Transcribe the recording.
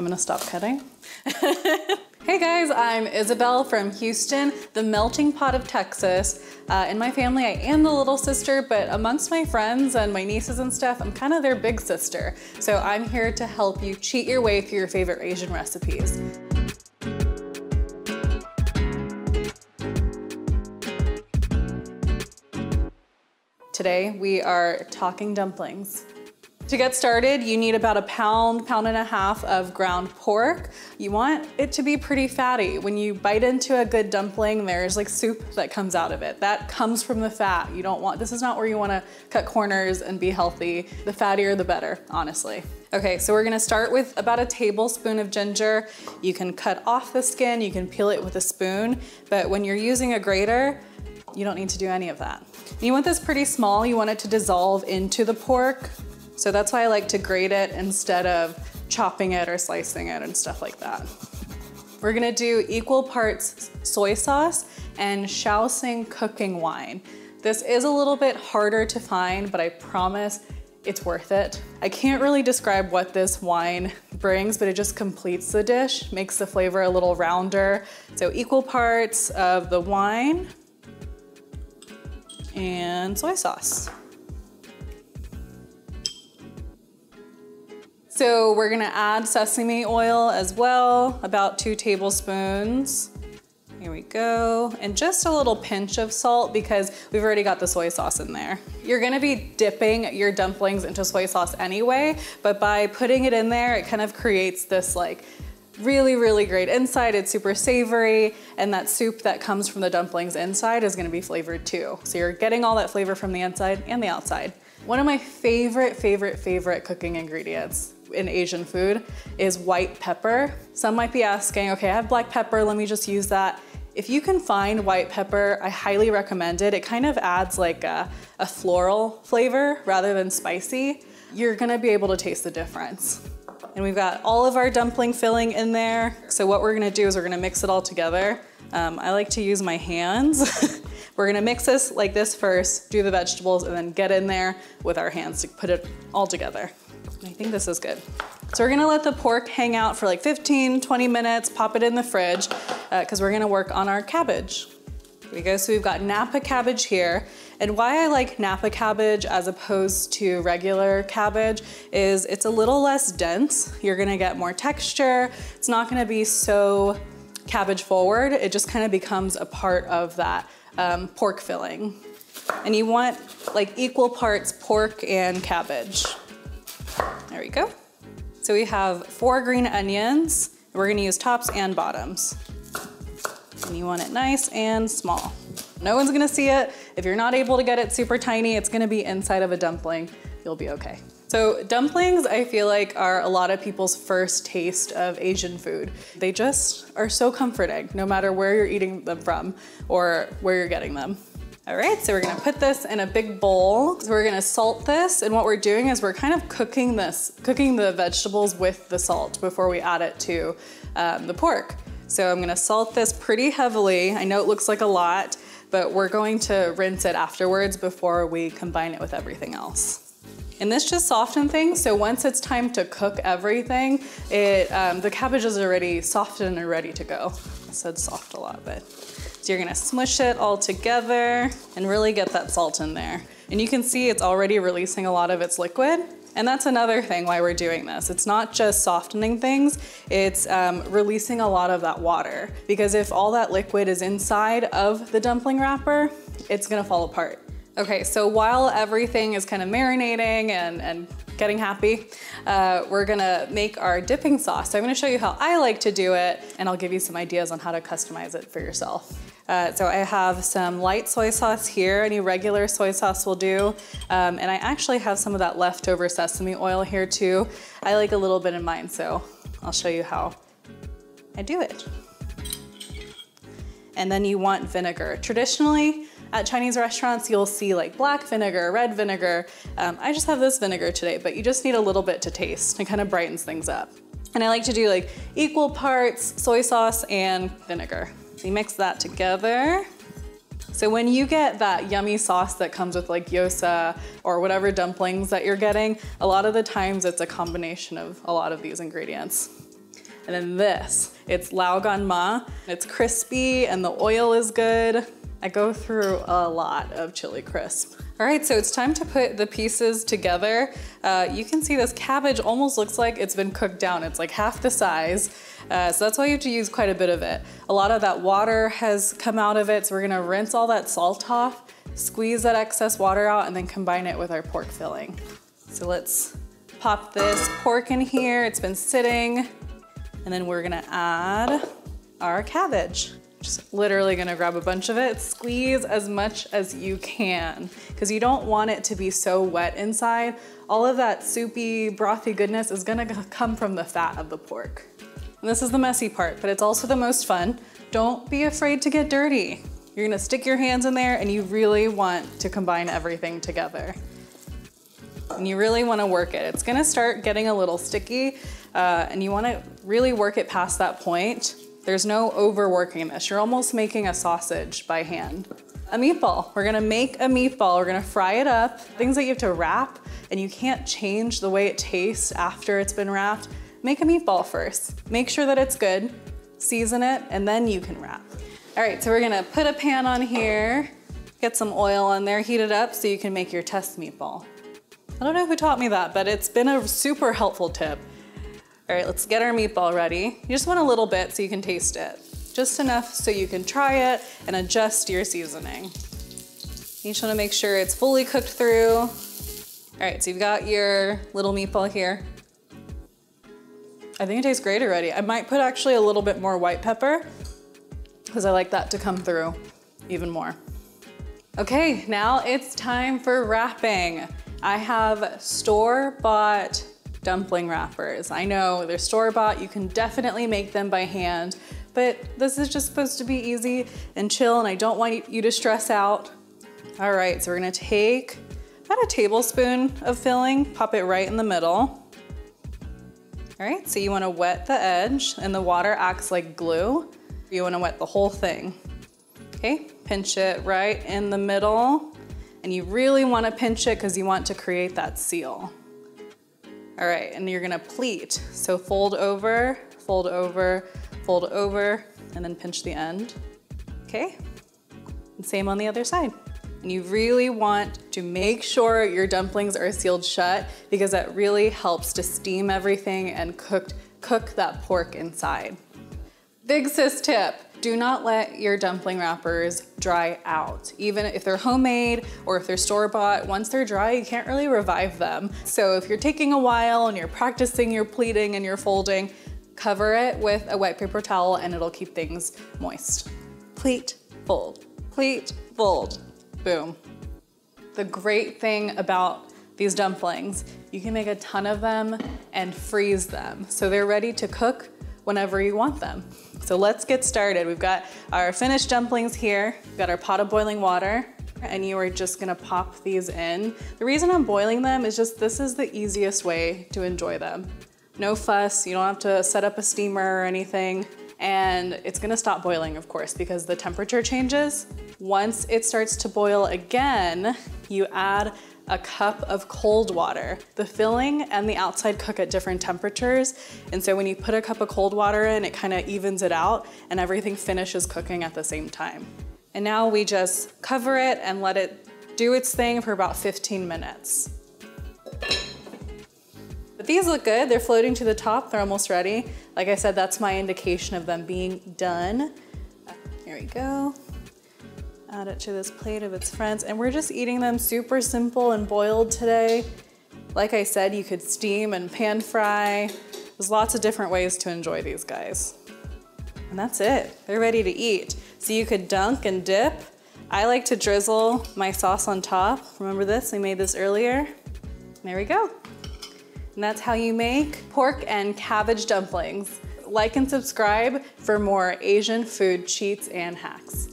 I'm gonna stop cutting. Hey guys, I'm Isabel from Houston, the melting pot of Texas. In my family, I am the little sister, but amongst my friends and my nieces and stuff, I'm kind of their big sister. So I'm here to help you cheat your way through your favorite Asian recipes. Today, we are talking dumplings. To get started, you need about a pound and a half of ground pork. You want it to be pretty fatty. When you bite into a good dumpling, there's like soup that comes out of it. That comes from the fat. You don't want, this is not where you wanna cut corners and be healthy. The fattier, the better, honestly. Okay, so we're gonna start with about a tablespoon of ginger. You can cut off the skin, you can peel it with a spoon, but when you're using a grater, you don't need to do any of that. And you want this pretty small. You want it to dissolve into the pork. So that's why I like to grate it instead of chopping it or slicing it and stuff like that. We're gonna do equal parts soy sauce and Shaoxing cooking wine. This is a little bit harder to find, but I promise it's worth it. I can't really describe what this wine brings, but it just completes the dish, makes the flavor a little rounder. So equal parts of the wine and soy sauce. So we're gonna add sesame oil as well, about 2 tablespoons. Here we go. And just a little pinch of salt because we've already got the soy sauce in there. You're gonna be dipping your dumplings into soy sauce anyway, but by putting it in there, it kind of creates this like really, really great inside. It's super savory, and that soup that comes from the dumplings inside is gonna be flavored too. So you're getting all that flavor from the inside and the outside. One of my favorite cooking ingredients in Asian food is white pepper. Some might be asking, okay, I have black pepper, let me just use that. If you can find white pepper, I highly recommend it. It kind of adds like a floral flavor rather than spicy. You're gonna be able to taste the difference. And we've got all of our dumpling filling in there. So what we're gonna do is we're gonna mix it all together. I like to use my hands. We're gonna mix this like this first, do the vegetables, and then get in there with our hands to put it all together. And I think this is good. So we're gonna let the pork hang out for like 15, 20 minutes, pop it in the fridge, because we're gonna work on our cabbage. Here we go, so we've got napa cabbage here. And why I like napa cabbage as opposed to regular cabbage is it's a little less dense. You're gonna get more texture. It's not gonna be so cabbage forward. It just kind of becomes a part of that pork filling. And you want like equal parts pork and cabbage. There we go. So we have 4 green onions. We're gonna use tops and bottoms. And you want it nice and small. No one's gonna see it. If you're not able to get it super tiny, it's gonna be inside of a dumpling. You'll be okay. So dumplings, I feel like, are a lot of people's first taste of Asian food. They just are so comforting, no matter where you're eating them from or where you're getting them. All right, so we're gonna put this in a big bowl. So we're gonna salt this, and what we're doing is we're kind of cooking the vegetables with the salt before we add it to the pork. So I'm gonna salt this pretty heavily. I know it looks like a lot, but we're going to rinse it afterwards before we combine it with everything else. And this just softens things, so once it's time to cook everything, the cabbage is already softened and ready to go. I said soft a lot, but. So you're gonna smush it all together and really get that salt in there. And you can see it's already releasing a lot of its liquid. And that's another thing why we're doing this. It's not just softening things, it's releasing a lot of that water. Because if all that liquid is inside of the dumpling wrapper, it's gonna fall apart. Okay, so while everything is kind of marinating and getting happy, we're gonna make our dipping sauce. So I'm gonna show you how I like to do it, and I'll give you some ideas on how to customize it for yourself. So I have some light soy sauce here. Any regular soy sauce will do. And I actually have some of that leftover sesame oil here too. I like a little bit in mine, so I'll show you how I do it. And then you want vinegar. Traditionally, at Chinese restaurants, you'll see like black vinegar, red vinegar. I just have this vinegar today, but you just need a little bit to taste. It kind of brightens things up. And I like to do like equal parts soy sauce and vinegar. So you mix that together. So when you get that yummy sauce that comes with like gyoza or whatever dumplings that you're getting, a lot of the times it's a combination of a lot of these ingredients. And then this, it's Lao Gan Ma. It's crispy and the oil is good. I go through a lot of chili crisp. All right, so it's time to put the pieces together. You can see this cabbage almost looks like it's been cooked down. It's like half the size. So that's why you have to use quite a bit of it. A lot of that water has come out of it, so we're gonna rinse all that salt off, squeeze that excess water out, and then combine it with our pork filling. So let's pop this pork in here. It's been sitting, and then we're gonna add our cabbage. Just literally gonna grab a bunch of it, squeeze as much as you can, because you don't want it to be so wet inside. All of that soupy, brothy goodness is gonna come from the fat of the pork. And this is the messy part, but it's also the most fun. Don't be afraid to get dirty. You're gonna stick your hands in there and you really want to combine everything together. And you really wanna work it. It's gonna start getting a little sticky and you wanna really work it past that point. There's no overworking this. You're almost making a sausage by hand. A meatball. We're gonna make a meatball. We're gonna fry it up. Things that you have to wrap and you can't change the way it tastes after it's been wrapped. Make a meatball first. Make sure that it's good, season it, and then you can wrap. All right, so we're gonna put a pan on here, get some oil on there, heat it up so you can make your test meatball. I don't know who taught me that, but it's been a super helpful tip. All right, let's get our meatball ready. You just want a little bit so you can taste it. Just enough so you can try it and adjust your seasoning. You just wanna make sure it's fully cooked through. All right, so you've got your little meatball here. I think it tastes great already. I might put actually a little bit more white pepper because I like that to come through even more. Okay, now it's time for wrapping. I have store-bought dumpling wrappers. I know they're store-bought, you can definitely make them by hand, but this is just supposed to be easy and chill and I don't want you to stress out. All right, so we're gonna take about a tablespoon of filling, pop it right in the middle. All right, so you wanna wet the edge and the water acts like glue. You wanna wet the whole thing. Okay, pinch it right in the middle and you really wanna pinch it because you want to create that seal. All right, and you're gonna pleat. So fold over, fold over, fold over, and then pinch the end, okay? And same on the other side. And you really want to make sure your dumplings are sealed shut because that really helps to steam everything and cook that pork inside. Big sis tip. Do not let your dumpling wrappers dry out. Even if they're homemade or if they're store-bought, once they're dry, you can't really revive them. So if you're taking a while and you're practicing your pleating and your folding, cover it with a wet paper towel and it'll keep things moist. Pleat, fold, boom. The great thing about these dumplings, you can make a ton of them and freeze them. So they're ready to cook whenever you want them. So let's get started. We've got our finished dumplings here. We've got our pot of boiling water and you are just gonna pop these in. The reason I'm boiling them is just this is the easiest way to enjoy them. No fuss, you don't have to set up a steamer or anything. And it's gonna stop boiling, of course, because the temperature changes. Once it starts to boil again, you add a cup of cold water. The filling and the outside cook at different temperatures. And so when you put a cup of cold water in, it kind of evens it out and everything finishes cooking at the same time. And now we just cover it and let it do its thing for about 15 minutes. But these look good. They're floating to the top. They're almost ready. Like I said, that's my indication of them being done. Here we go. Add it to this plate of its friends. And we're just eating them super simple and boiled today. Like I said, you could steam and pan fry. There's lots of different ways to enjoy these guys. And that's it. They're ready to eat. So you could dunk and dip. I like to drizzle my sauce on top. Remember this? We made this earlier. There we go. And that's how you make pork and cabbage dumplings. Like and subscribe for more Asian food cheats and hacks.